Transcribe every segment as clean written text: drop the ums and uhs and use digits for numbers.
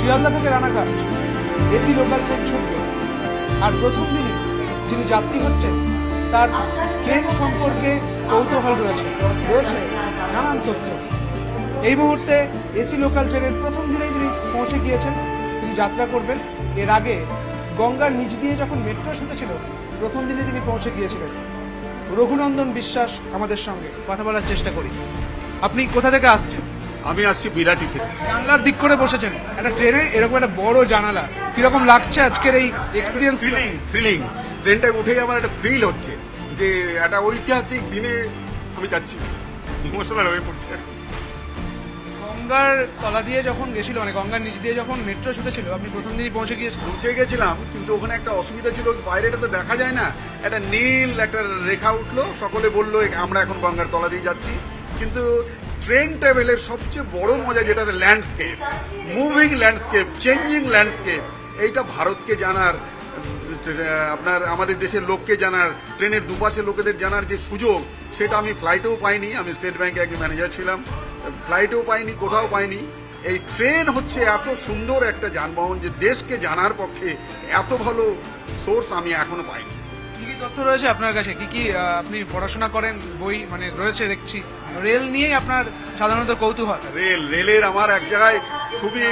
শিয়ালদা থেকে Ranaghat AC local train ছুটবে। আর প্রথম দিনে যিনি যাত্রী হচ্ছেন তার ট্রেন সম্পর্কে কৌতূহল রয়েছে নানান তথ্য। এই মুহূর্তে এসি লোকাল ট্রেনের প্রথম দিনেই তিনি পৌঁছে গিয়েছেন, তিনি যাত্রা করবেন। এর আগে গঙ্গার নিচ দিয়ে যখন মেট্রো ছুটেছিল প্রথম দিনে তিনি পৌঁছে গিয়েছিলেন। রঘুনন্দন বিশ্বাস আমাদের সঙ্গে কথা বলার চেষ্টা করি। আপনি কোথা থেকে আসছেন? আমি আসছি বিরাটি থেকে। জানলার দিক করে বসেছেন একটা ট্রেনে, এরকম একটা বড় জানালা, কিরকম লাগছে আজকের এই এক্সপিরিয়েন্স? থ্রিলিং। ট্রেনটায় উঠেই আমার একটা থ্রিল হচ্ছে যে একটা ঐতিহাসিক দিনে আমি যাচ্ছি, ইমোশনাল হয়ে পড়ছে আর কি। গঙ্গার তলা দিয়ে যখন গেছিল, মানে গঙ্গার নিচ দিয়ে যখন মেট্রো ছুটেছিল, আপনি প্রথম দিনই পৌঁছে গেছিলাম, কিন্তু ওখানে একটা অসুবিধা ছিল, বাইরেটা তো দেখা যায় না, একটা নীল একটা রেখা উঠলো, সকলে বললো আমরা এখন গঙ্গার তলা দিয়ে যাচ্ছি। কিন্তু ট্রেন ট্রাভেলের সবচেয়ে বড় মজা যেটা landscape, moving landscape, changing landscape, এইটা ভারতকে জানার, আপনার আমাদের দেশের লোককে জানার, ট্রেনের দুপাশে লোকেদের জানার যে সুযোগ, সেটা আমি ফ্লাইটেও পাইনি। আমি স্টেট ব্যাংকে একজন ম্যানেজার ছিলাম, ফ্লাইটেও পাইনি, কোথাও পাইনি। এই ট্রেন হচ্ছে এত সুন্দর একটা যানবাহন যে দেশকে জানার পক্ষে এত ভালো সোর্স আমি এখনো পাইনি। কি কি তথ্য রয়েছে আপনার কাছে? কি কি আপনি পড়াশোনা করেন, বই মানে রয়েছে দেখছি, রেল নিয়েই আপনার সাধারণত কৌতূহল? রেলের আমার এক জায়গায় খুবই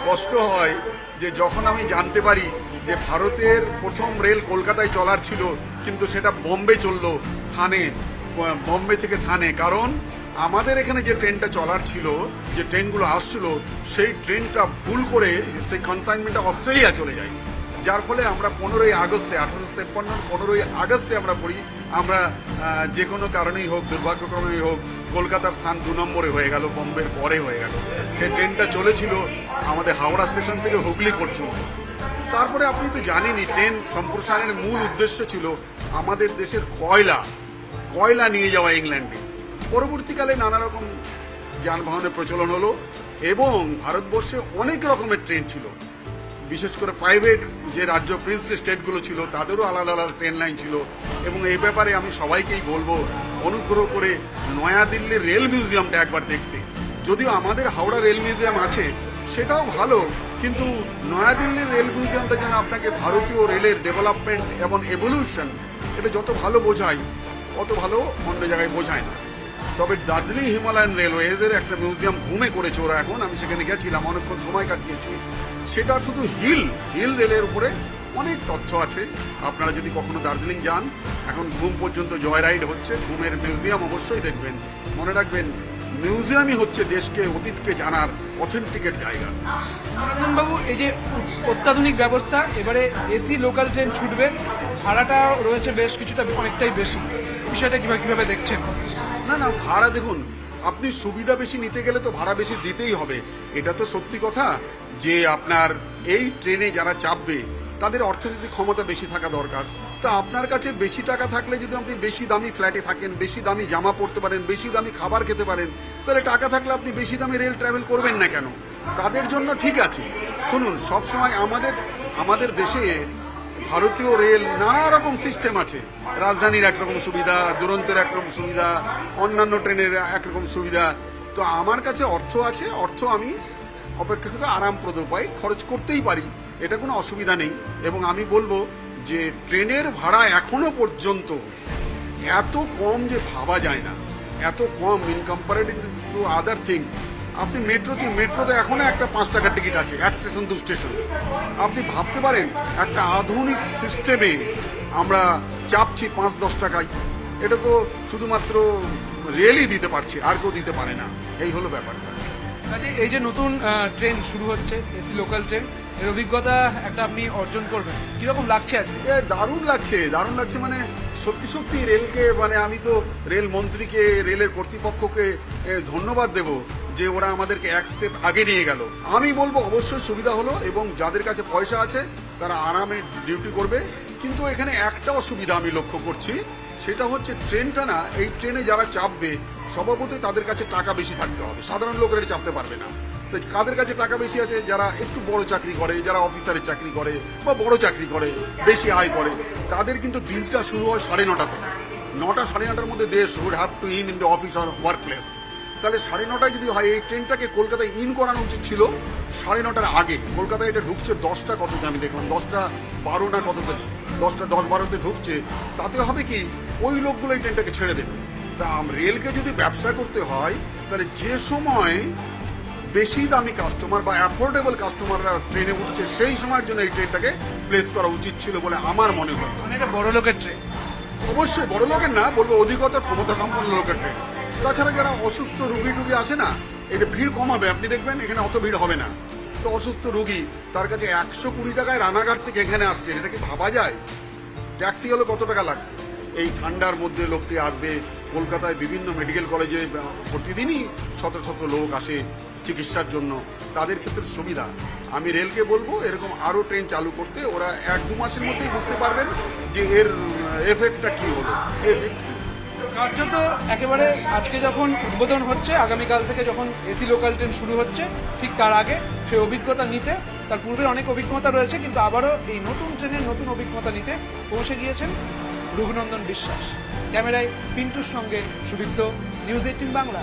কষ্ট হয় যে যখন আমি জানতে পারি যে ভারতের প্রথম রেল কলকাতায় চলার ছিল, কিন্তু সেটা বোম্বে চললো, থানে, বোম্বে থেকে থানে। কারণ আমাদের এখানে যে ট্রেনটা চলার ছিল, যে ট্রেনগুলো আসছিল, সেই ট্রেনটা ভুল করে সেই কনসাইনমেন্টটা অস্ট্রেলিয়া চলে যায়, যার ফলে আমরা 15ই আগস্টে 1853 15ই আগস্টে আমরা পড়ি, আমরা যে কোনো কারণেই হোক, দুর্ভাগ্যক্রমেই হোক, কলকাতার স্থান 2 নম্বরে হয়ে গেল, বোম্বের পরে হয়ে গেল। সেই ট্রেনটা চলেছিল আমাদের হাওড়া স্টেশন থেকে হুগলি পর্যন্ত। তারপরে আপনি তো জানেনই, ট্রেন সম্প্রসারণের মূল উদ্দেশ্য ছিল আমাদের দেশের কয়লা নিয়ে যাওয়া ইংল্যান্ডে। পরবর্তীকালে নানা রকম যানবাহনের প্রচলন হলো এবং ভারতবর্ষে অনেক রকমের ট্রেন ছিল, বিশেষ করে প্রাইভেট যে রাজ্য প্রিন্সলি স্টেটগুলো ছিল তাদেরও আলাদা আলাদা ট্রেন লাইন ছিল। এবং এই ব্যাপারে আমি সবাইকেই বলবো অনুগ্রহ করে নয়াদিল্লির রেল মিউজিয়ামটা একবার দেখতে। যদিও আমাদের হাওড়া রেল মিউজিয়াম আছে, সেটাও ভালো, কিন্তু নয়াদিল্লির রেল মিউজিয়ামটা যেন আপনাকে ভারতীয় রেলের ডেভেলপমেন্ট এবং এভলিউশন এটা যত ভালো বোঝায় অত ভালো অন্য জায়গায় বোঝায় না। তবে দার্জিলিং হিমালয়ান রেলওয়ে এদের একটা মিউজিয়াম ঘুমে করেছে ওরা এখন, আমি সেখানে গেছিলাম, অনেকক্ষণ সময় কাটিয়েছি। সেটা শুধু হিল রেলের উপরে অনেক তথ্য আছে। আপনারা যদি কখনো দার্জিলিং যান, এখন ঘুম পর্যন্ত জয় রাইড হচ্ছে, ঘুমের মিউজিয়াম অবশ্যই দেখবেন। মনে রাখবেন, মিউজিয়ামই হচ্ছে দেশকে, অতীতকে জানার অথেন্টিকেট জায়গা। বাবু, এই যে অত্যাধুনিক ব্যবস্থা, এবারে এসি লোকাল ট্রেন ছুটবে, ভাড়াটা রয়েছে বেশ কিছুটা, অনেকটাই বেশি, বিষয়টা কিভাবে দেখছেন? না ভাড়া দেখুন, আপনি সুবিধা বেশি নিতে গেলে তো ভাড়া বেশি দিতেই হবে, এটা তো সত্যি কথা। যে আপনার এই ট্রেনে যারা চাপবে তাদের অর্থনৈতিক ক্ষমতা বেশি থাকা দরকার। তা আপনার কাছে বেশি টাকা থাকলে যদি আপনি বেশি দামি ফ্ল্যাটে থাকেন, বেশি দামি জামা পরতে পারেন, বেশি দামি খাবার খেতে পারেন, তাহলে টাকা থাকলে আপনি বেশি দামি রেল ট্রাভেল করবেন না কেন? তাদের জন্য ঠিক আছে। শুনুন, সবসময় আমাদের দেশে ভারতীয় রেল নানা রকম সিস্টেম আছে। রাজধানীর একরকম সুবিধা, দুরন্তের একরকম সুবিধা, অন্যান্য ট্রেনের একরকম সুবিধা। তো আমার কাছে অর্থ আছে, অর্থ আমি অপেক্ষাকৃত আরামপ্রদ উপায় খরচ করতেই পারি, এটা কোনো অসুবিধা নেই। এবং আমি বলবো যে ট্রেনের ভাড়া এখনো পর্যন্ত এত কম যে ভাবা যায় না, এত কম in comparative to other things. আপনি মেট্রোতে এখনো একটা 5 টাকার টিকিট আছে, 1 স্টেশন 2 স্টেশন। আপনি ভাবতে পারেন একটা আধুনিক সিস্টেমে আমরা চাপছি 5-10 টাকায়। এটা তো শুধুমাত্র রেলই দিতে পারছে, আর কেউ দিতে পারে না। এই হলো ব্যাপারটা। এই যে নতুন ট্রেন শুরু হচ্ছে, এসি লোকাল ট্রেন, এর অভিজ্ঞতা একটা আপনি অর্জন করবেন, কিরকম লাগছে আজকে? দারুণ লাগছে। মানে সত্যি রেলকে, মানে আমি তো রেল মন্ত্রীকে, রেলের কর্তৃপক্ষকে ধন্যবাদ দেব যে ওরা আমাদেরকে এক স্টেপ আগে নিয়ে গেল। আমি বলবো অবশ্যই সুবিধা হলো, এবং যাদের কাছে পয়সা আছে তারা আরামে ডিউটি করবে। কিন্তু এখানে একটা অসুবিধা আমি লক্ষ্য করছি, সেটা হচ্ছে ট্রেনটা না, এই ট্রেনে যারা চাপবে স্বভাবতই তাদের কাছে টাকা বেশি থাকতে হবে, সাধারণ লোকেরা চাপতে পারবে না। তো কাদের কাছে টাকা বেশি আছে? যারা একটু বড় চাকরি করে, যারা অফিসারের চাকরি করে বা বড় চাকরি করে, বেশি আয় করে, তাদের কিন্তু দিনটা শুরু হয় 9:30 থেকে। 9টা 9:30টার মধ্যে they should have to in the office or work place. তাহলে 9:30 যদি হয়, এই ট্রেনটাকে কলকাতায় ইন করানো উচিত ছিল 9:30 আগে। কলকাতায় এটা ঢুকছে 10টা কততে আমি দেখলাম, 10:12 না কততে, 10:10-12তে ঢুকছে। তাতে হবে কি, ওই লোকগুলো এই ট্রেনটাকে ছেড়ে দেবে। তা রেলকে যদি ব্যবসা করতে হয়, তাহলে যে সময় বেশি দামি কাস্টমার বা অ্যাফোর্ডেবল কাস্টমাররা ট্রেনে উঠছে, সেই সময়ের জন্য এই ট্রেনটাকে প্লেস করা উচিত ছিল বলে আমার মনে হয়। মানে এটা বড় লোকের ট্রেন। অবশ্যই বড় লোকের না, বলবো অধিকতর ক্ষমতা সম্পন্ন লোকের ট্রেন। তাছাড়া যারা অসুস্থ রুগী টুগী আছে না, এটা ভিড় কমাবে, আপনি দেখবেন এখানে অত ভিড় হবে না। তো অসুস্থ রুগী, তার কাছে 120 টাকায় রানাঘাট থেকে এখানে আসছে, এটা কি ভাবা যায়? ট্যাক্সি হলে কত টাকা লাগবে? এই ঠান্ডার মধ্যে লোকটি আসবে। কলকাতায় বিভিন্ন মেডিকেল কলেজে প্রতিদিনই শত শত লোক আসে চিকিৎসার জন্য, তাদের ক্ষেত্রে সুবিধা। আমি রেলকে বলবো এরকম আরও ট্রেন চালু করতে। ওরা 1-2 মাসের মধ্যেই বুঝতে পারবেন যে এর এফেক্টটা কী হলো। কার্যত একেবারে আজকে যখন উদ্বোধন হচ্ছে, আগামীকাল থেকে যখন এসি লোকাল ট্রেন শুরু হচ্ছে, ঠিক তার আগে সেই অভিজ্ঞতা নিতে, তার পূর্বের অনেক অভিজ্ঞতা রয়েছে, কিন্তু আবারও এই নতুন ট্রেনের নতুন অভিজ্ঞতা নিতে পৌঁছে গিয়েছেন রঘুনন্দন বিশ্বাস। ক্যামেরায় পিন্টুর সঙ্গে সুদীপ্ত, নিউজ 18 বাংলা।